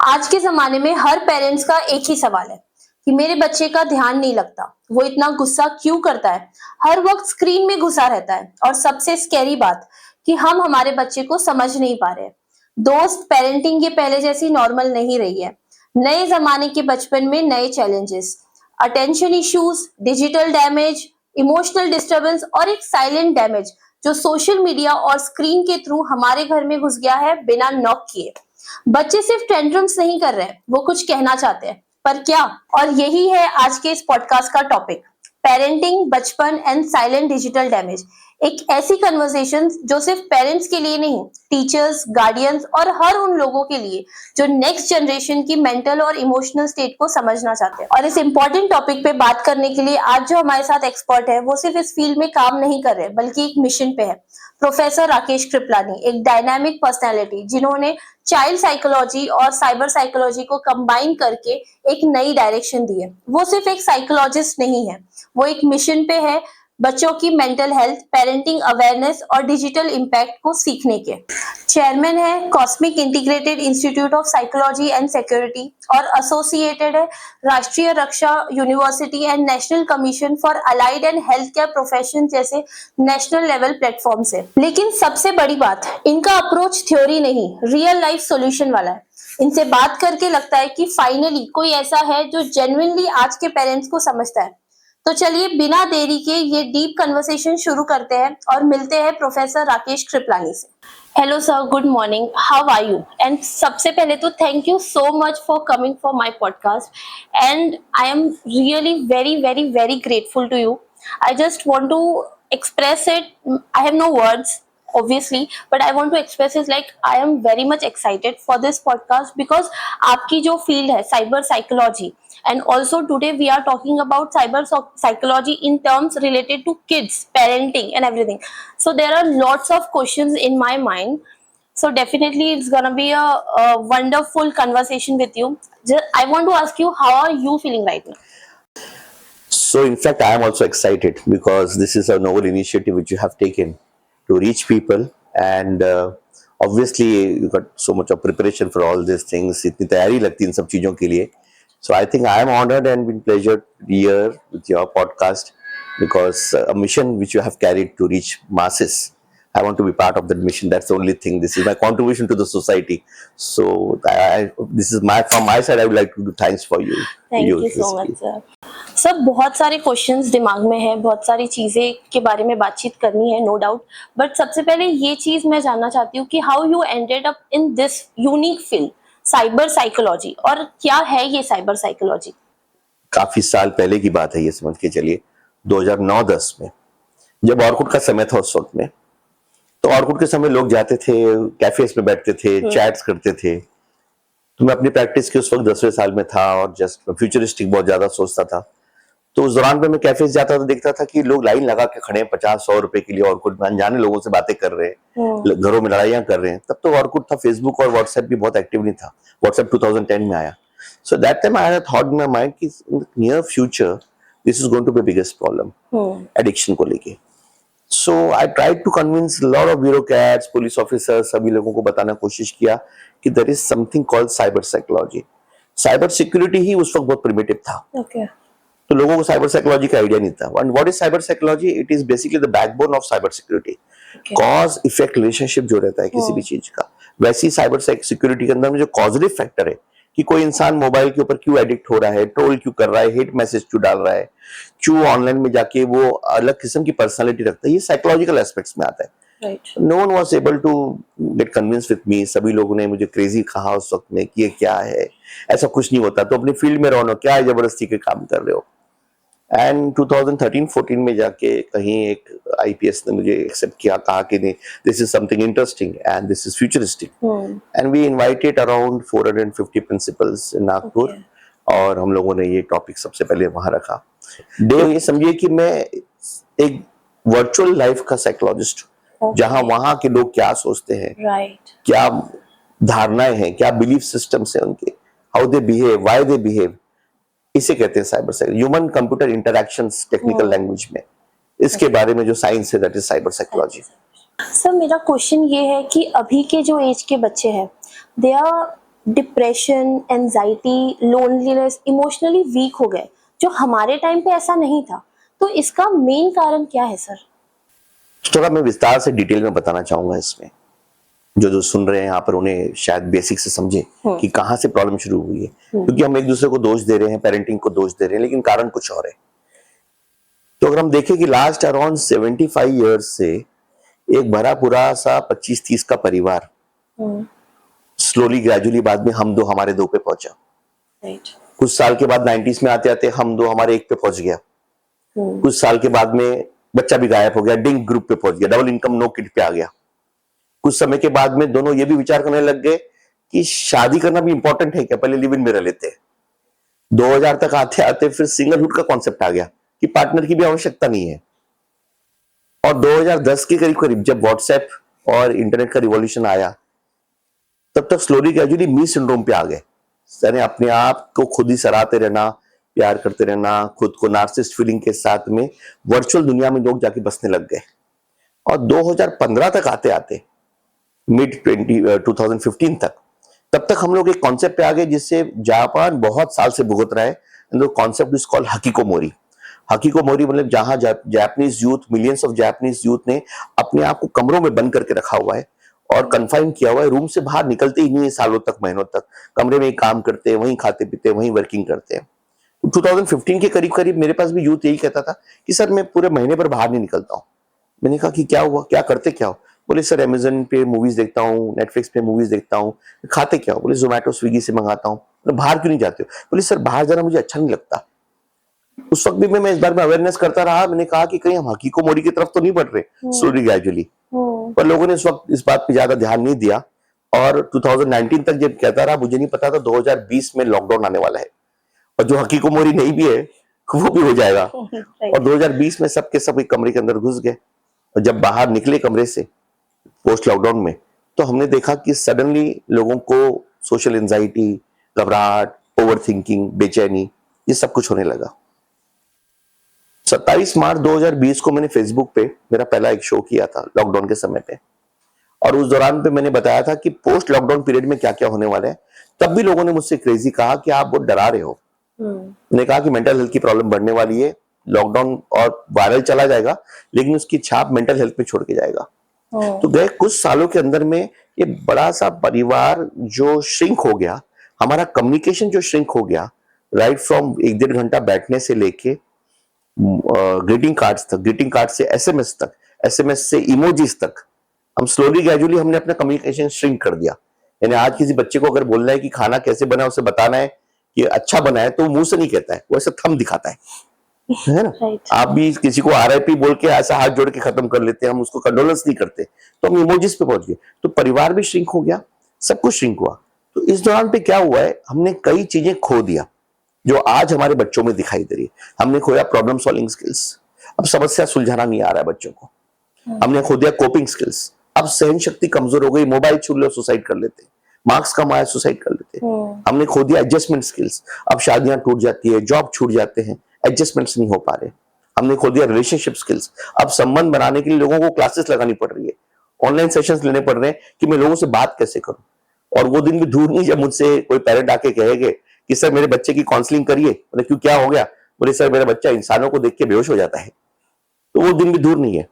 आज के ज़माने में हर पेरेंट्स का एक ही सवाल है कि मेरे बच्चे का ध्यान नहीं लगता, वो इतना गुस्सा क्यों करता है, हर वक्त स्क्रीन में घुसा रहता है और सबसे स्कैरी बात कि हम हमारे बच्चे को समझ नहीं पा रहे। दोस्त, पेरेंटिंग ये पहले जैसी नॉर्मल नहीं रही है। नए ज़माने के बचपन में नए challenges, attention issues, digital damage, emotional disturbance और एक साइलेंट डैमेज जो सोशल मीडिया और स्क्रीन के थ्रू हमारे घर में घुस गया है बिना नॉक किए। बच्चे सिर्फ टेंट्रम्स नहीं कर रहे, वो कुछ कहना चाहते हैं, पर क्या? और यही है आज के इस पॉडकास्ट का टॉपिक, पेरेंटिंग, बचपन एंड साइलेंट डिजिटल डैमेज। एक ऐसी कन्वर्सेशन जो सिर्फ पेरेंट्स के लिए नहीं, टीचर्स, गार्डियंस और हर उन लोगों के लिए जो नेक्स्ट जनरेशन की मेंटल और इमोशनल स्टेट को समझना चाहते हैं। और इस इंपॉर्टेंट टॉपिक पे बात करने के लिए आज जो हमारे साथ एक्सपर्ट है, वो सिर्फ इस फील्ड में काम नहीं कर रहे बल्कि एक मिशन पे है। प्रोफेसर राकेश कृपलानी एक डायनामिक पर्सनैलिटी जिन्होंने चाइल्ड साइकोलॉजी और साइबर साइकोलॉजी को कंबाइन करके एक नई डायरेक्शन दी है। वो सिर्फ एक साइकोलॉजिस्ट नहीं है, वो एक मिशन पे है बच्चों की मेंटल हेल्थ, पेरेंटिंग अवेयरनेस और डिजिटल इम्पैक्ट को सीखने के। चेयरमैन है cosmic integrated institute of psychology and security और एसोसिएटेड है Rashtriya Raksha university and national commission for allied and health care profession जैसे नेशनल लेवल प्लेटफॉर्म से। लेकिन सबसे बड़ी बात, इनका अप्रोच थ्योरी नहीं, रियल लाइफ सॉल्यूशन वाला है। इनसे बात करके लगता है कि फाइनली कोई ऐसा है जो जेन्युइनली आज के पेरेंट्स को समझता है। तो चलिए बिना देरी के ये डीप कन्वर्सेशन शुरू करते हैं और मिलते हैं प्रोफेसर राकेश कृपलानी से। Hello sir, good morning, how are you? And सबसे पहले तो thank you so much for coming for my podcast and I am really very very very grateful to you. I just want to express it. I have no words obviously, but I want to express is like I am very much excited for this podcast because आपकी जो field है cyber psychology and also today we are talking about cyber psychology in terms related to kids, parenting and everything. So there are lots of questions in my mind. So definitely it's gonna be a wonderful conversation with you. I want to ask you, how are you feeling right now? So, in fact, I am also excited because this is a novel initiative which you have taken to reach people, and obviously you got so much of preparation for all these things. इतनी तैयारी लगती है इन सब चीजों के लिए. So, I think I am honored and been pleasured here with your podcast because a mission which you have carried to reach masses. I want to be part of that mission. That's the only thing. This is my contribution to the society. So, this is from my side. I would like to do thanks for you. Thank you so much, sir. Sir, बहुत सारे questions दिमाग में है, बहुत सारी चीजें के बारे में बातचीत करनी है, नो डाउट. बट सबसे पहले ये चीज मैं जानना चाहती हूँ कि how you ended up in this unique field cyber psychology, और क्या है ये साइबर साइकोलॉजी? काफी साल पहले की बात है, ये समझ के चलिए 2009-10 में, जब ऑर्कुट का समय था उस वक्त में. तो ऑर्कुट के समय लोग जाते थे, कैफेस में बैठते थे, चैट्स करते थे. तो मैं अपनी प्रैक्टिस के उस वक्त 10वें साल में था और जस्ट फ्यूचरिस्टिक बहुत ज्यादा सोचता था. तो उस दौरान पे मैं कैफेस जाता था, देखता था कि लोग लाइन लगा के खड़े हैं 50-100 रुपए के लिए, ऑर्कुट में अनजाने लोगों से बातें कर रहे हैं, घरों में लड़ाइयां कर रहे हैं. तब तो ऑर्कुट था, फेसबुक और व्हाट्सएप भी बहुत एक्टिव नहीं था. व्हाट्सएप 2010 में आया. So that time I had thought in my mind कि near future this is going to be biggest problem addiction को लेके. So I tried to convince a lot of bureaucrats, police officers, सभी लोगों को बताना कोशिश किया कि there is something called cyber psychology. Cyber security ही उस वक्त बहुत primitive था. Okay. तो लोगों को cyber psychology का आइडिया नहीं था. And what is cyber psychology? It is basically the backbone of cyber security. Okay. Cause effect relationship जो रहता है किसी भी चीज का, वैसी cyber security के अंदर में जो causative factor है कि कोई इंसान मोबाइल के ऊपर क्यों एडिक्ट हो रहा है, ट्रोल क्यों कर रहा है, हेट मैसेज क्यों डाल रहा है, क्यों ऑनलाइन में जाके वो अलग किस्म की पर्सनालिटी रखता है, ये साइकोलॉजिकल एस्पेक्ट्स में आता है. No one was able to get convince with me. सभी लोगों ने मुझे क्रेजी कहा उस वक्त में कि ये क्या है, ऐसा कुछ नहीं होता, तो अपनी फील्ड में रहो, क्या जबरदस्ती के काम कर रहे हो. एंड 2013-14 में जाके कहीं एक आईपीएस ने मुझे एक्सेप्ट किया, कहा कि नहीं, this is something interesting and this is futuristic. And we invited around 450 principals in Nagpur. और हम लोगों ने ये टॉपिक सबसे पहले वहां रखा. ये समझिए कि मैं एक वर्चुअल लाइफ का साइकोलॉजिस्ट हूँ, जहां वहां के लोग क्या सोचते हैं, क्या धारणाएं हैं, क्या बिलीफ सिस्टम्स हैं उनके, how they behave, why they behave, इसे कहते हैं cyber psychology. Human computer interactions technical language में, इसके बारे में जो साइंस है that is cyber psychology. Sir, मेरा क्वेश्चन ये है कि अभी के जो एज के बच्चे हैं, they are depression, anxiety, loneliness, emotionally weak हो गए, जो हमारे टाइम पे ऐसा नहीं था। तो इसका मेन कारण क्या है सर? थोड़ा मैं विस्तार से डिटेल में बताना चाहूंगा इसमें, जो जो सुन रहे हैं यहाँ पर उन्हें शायद बेसिक से समझे कि कहाँ से प्रॉब्लम शुरू हुई है, क्योंकि हम एक दूसरे को दोष दे रहे हैं, पेरेंटिंग को दोष दे रहे हैं, लेकिन कारण कुछ और है। तो अगर हम देखें कि लास्ट अराउंड 75 ईयर्स से एक भरा पूरा सा 25-30 का परिवार स्लोली ग्रेजुअली बाद में हम दो हमारे दो पे पहुंचा। राइट। कुछ साल के बाद 90s में आते आते हम दो हमारे एक पे पहुंच गया। कुछ साल के बाद में बच्चा भी गायब हो गया, डिंग ग्रुप पे पहुंच गया, डबल इनकम नो किड पे आ गया। कुछ समय के बाद में दोनों ये भी विचार करने लग गए कि शादी करना भी इंपॉर्टेंट है क्या, पहले लिव इन में रह लेते हैं। 2000 तक आते आते फिर सिंगलहुड का कॉन्सेप्ट आ गया कि पार्टनर की भी आवश्यकता नहीं है। और 2010 के करीब करीब जब व्हाट्सएप और इंटरनेट का रिवॉल्यूशन आया, तब तक स्लोली ग्रेजुअली मी सिंड्रोम पे आ गए, यानी अपने आप को खुद ही सराहते रहना, प्यार करते रहना, खुद को नार्सिसिस्ट फीलिंग के साथ में वर्चुअल दुनिया में लोग जाके बसने लग गए। और 2015 तक आते आते मिड 2015 तक, तब तक हम लोग एक कॉन्सेप्ट पे आ गए जिससे जापान बहुत साल से भुगत रहा है, and the concept is called hikikomori. Hikikomori मतलब जहां Japanese youth, millions of Japanese youth ने अपने आप को कमरों में बंद करके रखा हुआ है और कन्फाइन किया हुआ है, रूम से बाहर निकलते ही नहीं है सालों तक, महीनों तक कमरे में ही काम करते हैं, वहीं खाते पीते हैं, वहीं वर्किंग करते हैं। 2015 के करीब करीब मेरे पास भी यूथ यही कहता था कि सर मैं पूरे महीने पर बाहर नहीं निकलता हूँ। मैंने कहा कि क्या हुआ, क्या करते क्या हो? बोले सर अमेजन पे मूवीज देखता हूँ, नेटफ्लिक्स पे मूवीज देखता हूँ। खाते क्या हो? बोले जोमेटो स्विगी से मंगाता हूँ। बाहर क्यों नहीं जाते हो? बोले सर बाहर जाना मुझे अच्छा नहीं लगता। उस वक्त भी मैं इस बारे में अवेयरनेस करता रहा। मैंने कहा कि कहीं हम हकीको मोड़ी की तरफ तो नहीं बढ़ रहे स्लोली ग्रेजुअली, पर लोगों ने इस वक्त इस बात पे ज्यादा ध्यान नहीं दिया। और 2019 तक जब कहता रहा, मुझे नहीं पता था 2020 में लॉकडाउन आने वाला है और जो हकीको मोरी नहीं भी है वो भी हो जाएगा। और 2020 में सबके सब एक कमरे के अंदर घुस गए, और जब बाहर निकले कमरे से पोस्ट लॉकडाउन में, तो हमने देखा कि सडनली लोगों को सोशल एंजाइटी, घबराहट, ओवर थिंकिंग, बेचैनी, ये सब कुछ होने लगा। 27 मार्च 2020 को मैंने फेसबुक पे मेरा पहला एक शो किया था लॉकडाउन के समय पे, और उस दौरान पे मैंने बताया था कि पोस्ट लॉकडाउन पीरियड में क्या क्या होने वाला है। तब भी लोगों ने मुझसे क्रेजी कहा कि आप बहुत डरा रहे हो। मैंने कहा कि मेंटल हेल्थ की प्रॉब्लम बढ़ने वाली है, लॉकडाउन और वायरल चला जाएगा, लेकिन उसकी छाप मेंटल हेल्थ पे छोड़ के जाएगा। तो गए कुछ सालों के अंदर में ये बड़ा सा परिवार जो श्रिंक हो गया, हमारा कम्युनिकेशन जो श्रिंक हो गया, राइट फ्रॉम 1-1.5 घंटा बैठने से लेके ग्रीटिंग कार्ड्स तक, ग्रीटिंग कार्ड से एसएमएस तक, एसएमएस से इमोजीज तक, हम स्लोली ग्रेजुअली हमने अपना कम्युनिकेशन श्रिंक कर दिया। यानी आज किसी बच्चे को अगर बोलना है कि खाना कैसे बना है, उसे बताना है कि अच्छा बना है, तो वो मुंह से नहीं कहता है, वो ऐसा थंब दिखाता है ना। आप भी किसी को आरआईपी बोल के ऐसा हाथ जोड़ के खत्म कर लेते हैं, हम उसको कंडोलेंस नहीं करते, तो हम इमोजीज पे पहुंच गए। तो परिवार भी श्रिंक हो गया, सब कुछ श्रिंक हुआ। तो इस दौरान पे क्या हुआ है, हमने कई चीजें खो दिया जो आज हमारे बच्चों में दिखाई दे रही है। हमने खोया प्रॉब्लम सॉल्विंग स्किल्स, अब समस्या सुलझाना नहीं आ रहा है बच्चों को। हमने खो दिया कोपिंग स्किल्स, अब सहन शक्ति कमजोर हो गई, मोबाइल छू लो सुसाइड कर लेते, मार्क्स कम आया सुसाइड कर लेते। हमने खो दिया एडजस्टमेंट स्किल्स, अब शादियां टूट जाती है, जॉब छूट जाते हैं, एडजस्टमेंट्स नहीं हो पा रहे। हमने खो दिया रिलेशनशिप स्किल्स, अब संबंध बनाने के लिए लोगों को क्लासेस लगानी पड़ रही है, ऑनलाइन सेशंस लेने पड़ रहे हैं कि मैं लोगों से बात कैसे करूं। और वो दिन भी दूर नहीं जब मुझसे कोई पेरेंट आके कहेगा कि सर मेरे बच्चे की काउंसलिंग करिए। बोले क्यों, क्या हो गया? बोले सर मेरा बच्चा इंसानों को देख के बेहोश हो जाता है। तो वो दिन भी दूर नहीं है।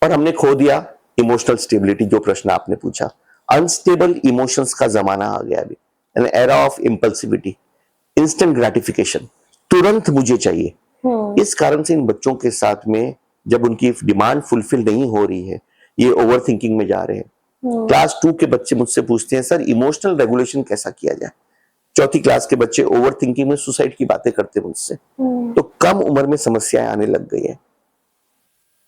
और हमने खो दिया इमोशनल स्टेबिलिटी, जो प्रश्न आपने पूछा। अनस्टेबल इमोशंस का जमाना आ गया अभी, an era of impulsivity, instant gratification, तुरंत मुझे चाहिए। इस कारण से इन बच्चों के साथ में जब उनकी डिमांड फुलफिल नहीं हो रही है, ये ओवर थिंकिंग में जा रहे हैं। क्लास 2 के बच्चे मुझसे पूछते हैं सर इमोशनल रेगुलेशन कैसा किया जाए। 4th क्लास के बच्चे ओवर थिंकिंग में सुसाइड की बातें करते हैं मुझसे। तो कम उम्र में समस्याएं आने लग गई है।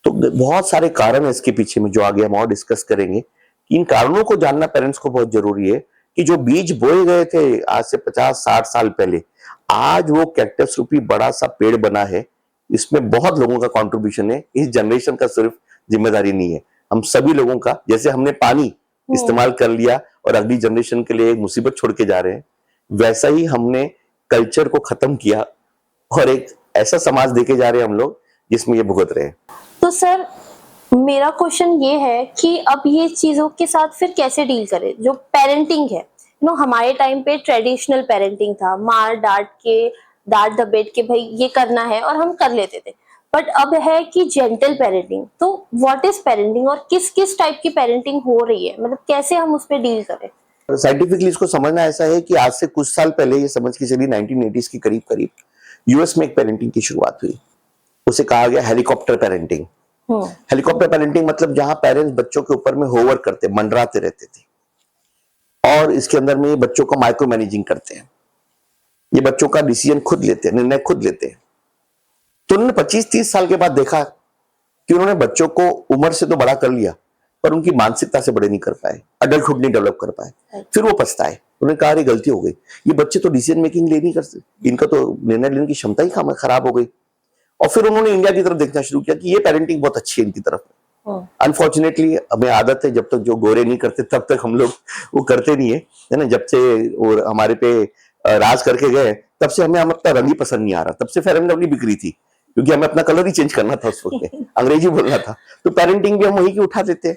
तो बहुत सारे कारण है इसके पीछे में, जो आगे हम और डिस्कस करेंगे। इन कारणों को जानना पेरेंट्स को बहुत जरूरी है कि जो बीज बोए गए थे आज से 50-60 साल पहले, आज वो कैक्टस रूपी बड़ा सा पेड़ बना है। इसमें बहुत लोगों का कंट्रीब्यूशन है, इस जनरेशन का सिर्फ जिम्मेदारी नहीं है, हम सभी लोगों का। जैसे हमने पानी इस्तेमाल कर लिया और अगली जनरेशन के लिए एक मुसीबत छोड़ के जा रहे हैं, वैसा ही हमने कल्चर को खत्म किया और एक ऐसा समाज देके जा रहे हैं हम लोग जिसमें ये भुगत रहे हैं। तो सर मेरा क्वेश्चन ये है कि अब ये चीजों के साथ फिर कैसे डील करें, जो पेरेंटिंग है, नो हमारे टाइम पे ट्रेडिशनल पेरेंटिंग था, मार डांट दबेट के भाई ये करना है और हम कर लेते थे। बट अब है कि जेंटल पेरेंटिंग। तो व्हाट इज पेरेंटिंग और किस किस टाइप की पेरेंटिंग हो रही है, मतलब कैसे हम उस पर डील करें? साइंटिफिकली इसको समझना ऐसा है कि आज से कुछ साल पहले ये समझ के चलिए 1980s के करीब करीब यूएस में एक पेरेंटिंग की शुरुआत हुई। उसे कहा गया हेलीकॉप्टर पेरेंटिंग। हेलीकॉप्टर पेरेंटिंग मतलब जहां पेरेंट्स बच्चों के ऊपर में होवर करते, मंडराते रहते थे, और इसके अंदर में ये बच्चों को माइक्रो मैनेजिंग करते हैं। ये बच्चों का डिसीजन खुद लेते हैं, निर्णय खुद लेते हैं। तो उन्होंने 25-30 साल के बाद देखा कि उन्होंने बच्चों को उम्र से तो बड़ा कर लिया, पर उनकी मानसिकता से बड़े नहीं कर पाए, अडल्टहुड नहीं डेवलप कर पाए। फिर वो पछताए, उन्होंने कहा अरे गलती हो गई, ये बच्चे तो डिसीजन मेकिंग ले नहीं करते, इनका तो निर्णय लेने की क्षमता ही खराब हो गई। और फिर उन्होंने इंडिया की तरफ देखना शुरू किया कि ये पेरेंटिंग बहुत अच्छी है इनकी तरफ। अनफॉर्चुनेटली हमें आदत है, जब तक जो गोरे नहीं करते तब तक हम लोग वो करते नहीं है ना। जब से और हमारे पे राज करके गए, तब से हमें अपना रंग ही पसंद नहीं आ रहा। तब से फेयर एंड लवली बिक्री थी, क्योंकि हमें अपना कलर ही चेंज करना था उस वक्त में, अंग्रेजी बोलना था। तो पेरेंटिंग भी हम वही की उठा देते हैं।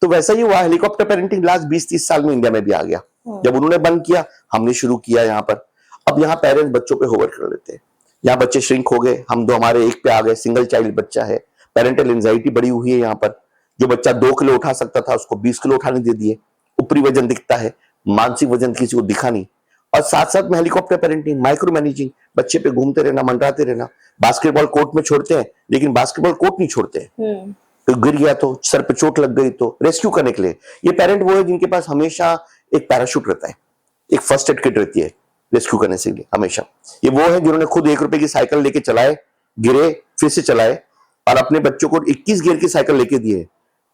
तो वैसा ही हुआ, हेलीकॉप्टर पेरेंटिंग लास्ट 20-30 साल में इंडिया में भी आ गया। जब उन्होंने बंद किया, हमने शुरू किया यहाँ पर। अब यहाँ पेरेंट्स बच्चों पे होवर कर लेते हैं। यहाँ बच्चे श्रिंक हो गए, हम दो हमारे एक पे आ गए, सिंगल चाइल्ड बच्चा है, पेरेंटल एंजाइटी बड़ी हुई है यहाँ पर। जो बच्चा 2 किलो उठा सकता था उसको 20 किलो उठाने दे दिए, ऊपरी वजन दिखता है, मानसिक वजन किसी को दिखा नहीं। और साथ साथ में हेलीकॉप्टर पेरेंटिंग, माइक्रो मैनेजिंग, बच्चे पे घूमते रहना, मंडराते रहना। बास्केटबॉल कोर्ट में छोड़ते हैं, लेकिन बास्केटबॉल कोर्ट नहीं छोड़ते हैं। तो गिर गया तो, सर पे चोट लग गई तो रेस्क्यू करने के लिए ये पेरेंट वो है जिनके पास हमेशा एक पैराशूट रहता है, एक फर्स्ट एड किट रहती है रेस्क्यू करने से लिए हमेशा। ये वो है जिन्होंने खुद 1 रुपए की साइकिल लेके चलाए, गिरे, फिर से चलाए, और अपने बच्चों को 21 गियर की साइकिल लेके दिए,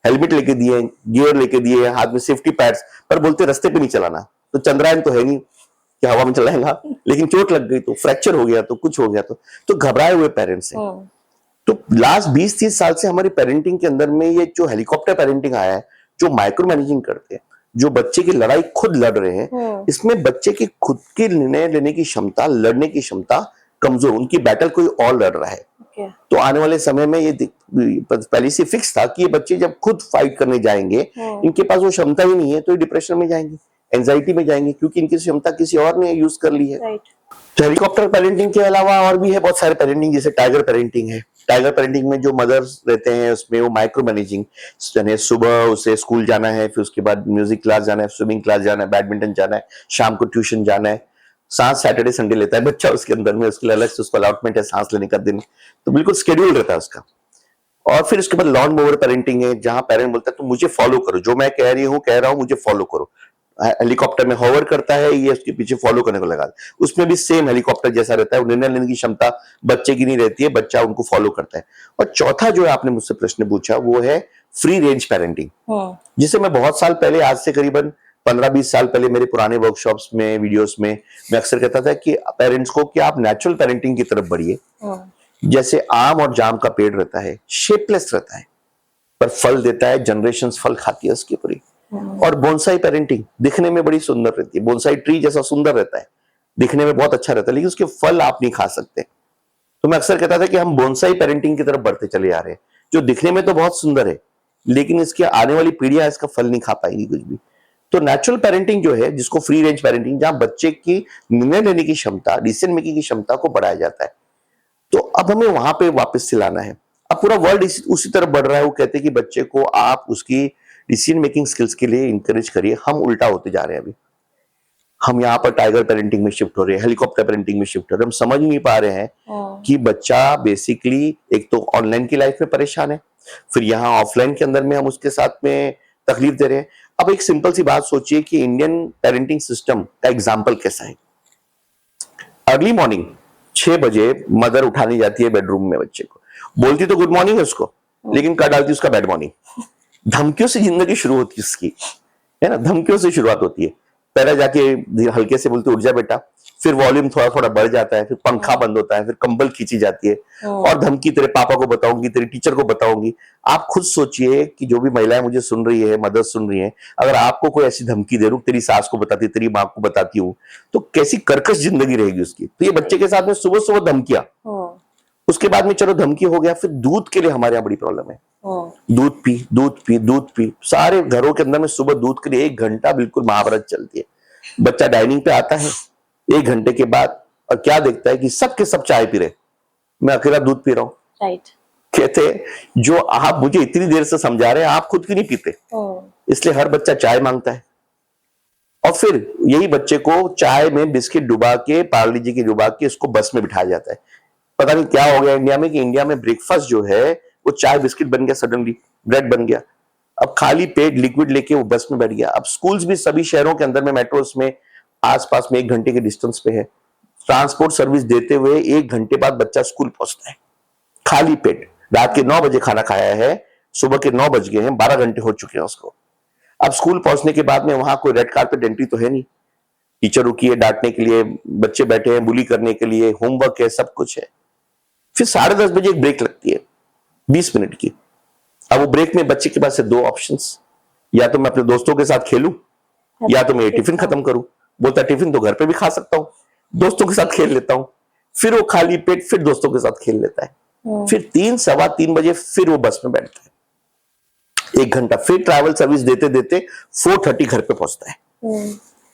हेलमेट लेके दिए, गियर लेके दिए, हाथ में सेफ्टी पैड्स, पर बोलते रास्ते पे नहीं चलाना। तो चंद्रयान तो है नहीं कि हवा में चलाएगा, लेकिन चोट लग गई तो, फ्रैक्चर हो गया तो, कुछ हो गया तो घबराए हुए पेरेंट्स हैं। तो लास्ट 20-30 साल से हमारी पेरेंटिंग के अंदर में ये जो हेलीकॉप्टर पेरेंटिंग आया है, जो माइक्रो मैनेजिंग करते हैं, जो बच्चे की लड़ाई खुद लड़ रहे हैं, इसमें बच्चे की खुद की निर्णय लेने की क्षमता, लड़ने की क्षमता कमजोर, उनकी बैटल कोई और लड़ रहा है। तो आने वाले समय में ये पहले से फिक्स था कि ये बच्चे जब खुद फाइट करने जाएंगे, इनके पास वो क्षमता ही नहीं है, तो ये डिप्रेशन में जाएंगे, एंजाइटी में जाएंगे, क्योंकि इनकी क्षमता किसी और ने यूज कर ली है। तो हेलीकॉप्टर पेरेंटिंग के अलावा और भी है बहुत सारे पेरेंटिंग, जैसे टाइगर पेरेंटिंग है। टाइगर पेरेंटिंग में जो मदर्स रहते हैं उसमें वो माइक्रो मैनेजिंग, सुबह उसे स्कूल जाना है, फिर उसके बाद म्यूजिक क्लास जाना है, स्विमिंग क्लास जाना है, बैडमिंटन जाना है, शाम को ट्यूशन जाना है, सांस सैटरडे संडे लेता है बच्चा उसके अंदर में, उसके लिए अलग से उसको अलॉटमेंट है सांस लेने का दिन, तो बिल्कुल स्केड्यूल रहता है उसका। और फिर उसके बाद लॉन मोवर पेरेंटिंग है, जहां पेरेंट बोलता है तुम मुझे फॉलो करो, जो मैं कह रहा हूँ मुझे फॉलो करो। हेलीकॉप्टर में होवर करता है, ये उसके पीछे फॉलो करने को लगा, उसमें भी सेम हेलीकॉप्टर जैसा रहता है, निर्णय लेने की क्षमता बच्चे की नहीं रहती है, बच्चा उनको फॉलो करता है। और चौथा जो आपने मुझसे प्रश्न पूछा वो है फ्री रेंज पेरेंटिंग, जिसे मैं बहुत साल पहले, आज से करीबन 15-20 साल पहले मेरे पुराने वर्कशॉप्स में, वीडियोस में मैं अक्सर कहता था कि पेरेंट्स को कि आप नेचुरल पेरेंटिंग की तरफ बढ़िए। जैसे आम और जाम का पेड़ रहता है, शेपलेस रहता है पर फल देता है, जनरेशंस फल खाती है उसके ऊपर। और बोनसाई पेरेंटिंग दिखने में बड़ी सुंदर रहती है, बोनसाई ट्री जैसा सुंदर रहता है, दिखने में बहुत अच्छा रहता है, लेकिन उसके फल आप नहीं खा सकते। तो मैं अक्सर कहता था कि हम बोनसाई पेरेंटिंग की तरफ बढ़ते चले आ रहे हैं, जो दिखने में तो बहुत सुंदर है, लेकिन इसकी आने वाली पीढ़ियां इसका फल नहीं खा पाएगी कुछ भी। तो नेचुरल पेरेंटिंग जो है, जिसको फ्री रेंज पेरेंटिंग, जहां बच्चे की निर्णय लेने की क्षमता, डिसीजन मेकिंग की क्षमता को बढ़ाया जाता है, तो अब हमें वहां पे वापस से लाना है। अब पूरा वर्ल्ड उसी तरफ बढ़ रहा है। वो कहते हैं कि बच्चे को आप उसकी डिसीजन मेकिंग स्किल्स के लिए इंकरेज करिए। हम उल्टा होते जा रहे हैं अभी। हम यहाँ पर टाइगर पेरेंटिंग में शिफ्ट हो रहे हैं, हेलीकॉप्टर पेरेंटिंग में शिफ्ट हो रहे हैं। हम समझ नहीं पा रहे हैं कि बच्चा बेसिकली एक तो ऑनलाइन की लाइफ में परेशान है, फिर यहाँ ऑफलाइन के अंदर में हम उसके साथ में तकलीफ दे रहे हैं। अब एक सिंपल सी बात सोचिए कि इंडियन पेरेंटिंग सिस्टम का एग्जाम्पल कैसा है। अर्ली मॉर्निंग 6 बजे मदर उठाने जाती है बेडरूम में बच्चे को, बोलती तो गुड मॉर्निंग है उसको, लेकिन कर डालती उसका बैड मॉर्निंग। धमकियों से जिंदगी शुरू होती है उसकी, है ना, धमकियों से शुरुआत होती है। पहले जाके हल्के से बोलते उठ जा बेटा, फिर वॉल्यूम थोड़ा थोड़ा बढ़ जाता है, फिर पंखा बंद होता है, फिर कंबल खींची जाती है और धमकी तेरे पापा को बताऊंगी, तेरे टीचर को बताऊंगी। आप खुद सोचिए कि जो भी महिलाएं मुझे सुन रही है, मदर सुन रही है, अगर आपको कोई ऐसी धमकी दे रूँ, तेरी सास को बताती, तेरी माँ को बताती हूँ, तो कैसी कर्कश जिंदगी रहेगी उसकी। तो ये बच्चे के साथ में सुबह सुबह धमकियां, उसके बाद में चलो धमकी हो गया, फिर दूध के लिए हमारे यहाँ बड़ी प्रॉब्लम है। दूध पी, दूध पी, दूध पी। सारे घरों के अंदर में सुबह दूध के लिए 1 घंटा बिल्कुल महाभारत चलती है। बच्चा डाइनिंग पे आता है 1 घंटे के बाद और क्या देखता है कि सबके सब चाय पी रहे, मैं अकेला दूध पी रहा हूँ। राइट। कहते हैं जो आप मुझे इतनी देर से समझा रहे हैं आप खुद क्यों नहीं पीते, इसलिए हर बच्चा चाय मांगता है। और फिर यही बच्चे को चाय में बिस्किट डुबा के, पार्ले जी की डुबा के इसको बस में बिठाया जाता है। पता नहीं क्या हो गया इंडिया में कि इंडिया में ब्रेकफास्ट जो है वो चाय बिस्किट बन गया, सडनली ब्रेड बन गया। अब खाली पेट लिक्विड लेके वो बस में बैठ गया। अब स्कूल्स भी सभी शहरों के अंदर में, मेट्रोस में आसपास में 1 घंटे के डिस्टेंस पे है। ट्रांसपोर्ट सर्विस देते हुए 1 घंटे बाद बच्चा स्कूल पहुंचता है खाली पेट। रात के 9 बजे खाना खाया है, सुबह के 9 बज गए हैं, 12 घंटे हो चुके हैं उसको। अब स्कूल पहुंचने के बाद में वहां कोई रेड कार्पेट एंट्री तो है नहीं, टीचर रुकी है डांटने के लिए, बच्चे बैठे हैं बुली करने के लिए, होमवर्क है, सब कुछ है। फिर 10:30 बजे एक ब्रेक लगती है 20 मिनट की। अब वो ब्रेक में बच्चे के पास है 2 ऑप्शंस, या तो मैं अपने दोस्तों के साथ खेलूं या तो मैं ये टिफिन खत्म करूं। बोलता टिफिन तो घर पे भी खा सकता हूं, दोस्तों के साथ खेल लेता हूं। फिर वो खाली पेट फिर दोस्तों के साथ खेल लेता है। फिर 3 सवा 3 बजे फिर वो बस में बैठता है, 1 घंटा फिर ट्रैवल सर्विस देते देते 4:30 घर पे पहुंचता है।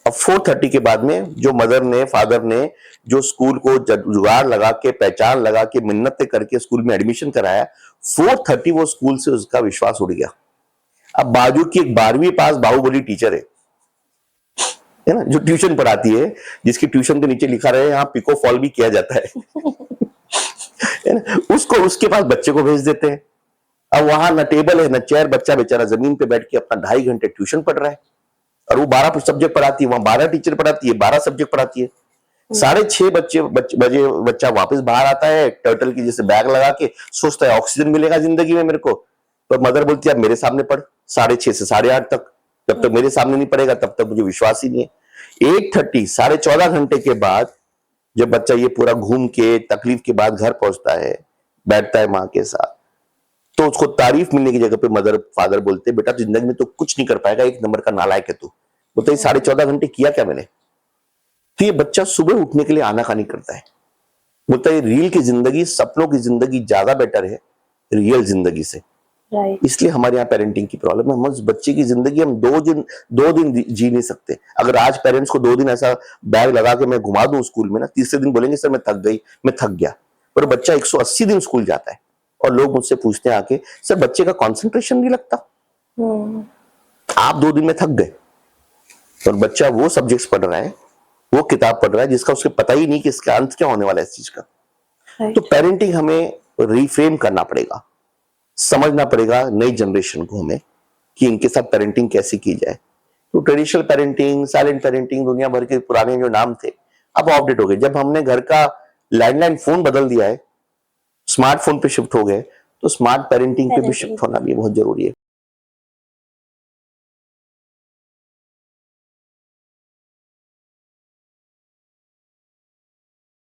अब 4:30 के बाद में जो मदर ने, फादर ने जो स्कूल को जुगाड़ लगा के, पहचान लगा के, मिन्नतें करके स्कूल में एडमिशन कराया, 4:30 वो स्कूल से उसका विश्वास उड़ गया। अब बाजू की एक 12वीं पास बाहुबली टीचर है ना, जो ट्यूशन पढ़ाती है, जिसकी ट्यूशन के नीचे लिखा रहे यहाँ पिको फॉल भी किया जाता है ना, उसको उसके पास बच्चे को भेज देते हैं। अब वहां न टेबल है न चेयर, बच्चा बेचारा जमीन पे बैठ के अपना 2.5 घंटे ट्यूशन पढ़ रहा है। और वो 12 सब्जेक्ट पढ़ाती है, वहां 12 टीचर पढ़ाती है, 12 सब्जेक्ट पढ़ाती है। 6:30 बजे बच्चा वापस बाहर आता है, टर्टल की जैसे बैग लगा के, सोचता है ऑक्सीजन मिलेगा जिंदगी में मेरे को। तो मदर बोलती है मेरे सामने पढ़ 6:30 से 8:30 तक, जब तक मेरे सामने नहीं पड़ेगा तब तक मुझे विश्वास ही नहीं है। 8:30 14.5 घंटे के बाद जब बच्चा ये पूरा घूम के तकलीफ के बाद घर पहुंचता है, बैठता है माँ के साथ, तो उसको तारीफ मिलने की जगह पे मदर फादर बोलते बेटा जिंदगी में तो कुछ नहीं कर पाएगा, 1 नंबर का नालायक है तू। बोलता है 14.5 घंटे किया क्या मैंने। तो ये बच्चा सुबह उठने के लिए आनाकानी करता है। बोलता है रील की जिंदगी, सपनों की जिंदगी ज्यादा बेटर है रियल जिंदगी से। इसलिए हमारे यहाँ पेरेंटिंग की प्रॉब्लम है। हम उस बच्चे की जिंदगी हम 2 दिन जी नहीं सकते। अगर आज पेरेंट्स को 2 दिन ऐसा बैग लगा के मैं घुमा दूं स्कूल में ना, तीसरे दिन बोलेंगे सर मैं थक गई, मैं थक गया। पर बच्चा 180 दिन स्कूल जाता है और लोग मुझसे पूछते हैं आके सर बच्चे का कंसंट्रेशन नहीं लगता। आप 2 दिन में थक गए और बच्चा वो सब्जेक्ट्स पढ़ रहा है, वो किताब पढ़ रहा है जिसका उसके पता ही नहीं कि इसका अंत क्या होने वाला है इस चीज का। तो पेरेंटिंग हमें रिफ्रेम करना पड़ेगा, समझना पड़ेगा नई जनरेशन को हमें कि इनके साथ पेरेंटिंग कैसे की जाए। तो ट्रेडिशनल पेरेंटिंग, साइलेंट पेरेंटिंग, दुनिया भर के पुराने जो नाम थे अब अपडेट हो गए। जब हमने घर का लैंडलाइन फोन बदल दिया है, स्मार्टफोन पे शिफ्ट हो गए, तो स्मार्ट पेरेंटिंग पे भी शिफ्ट होना भी बहुत जरूरी है।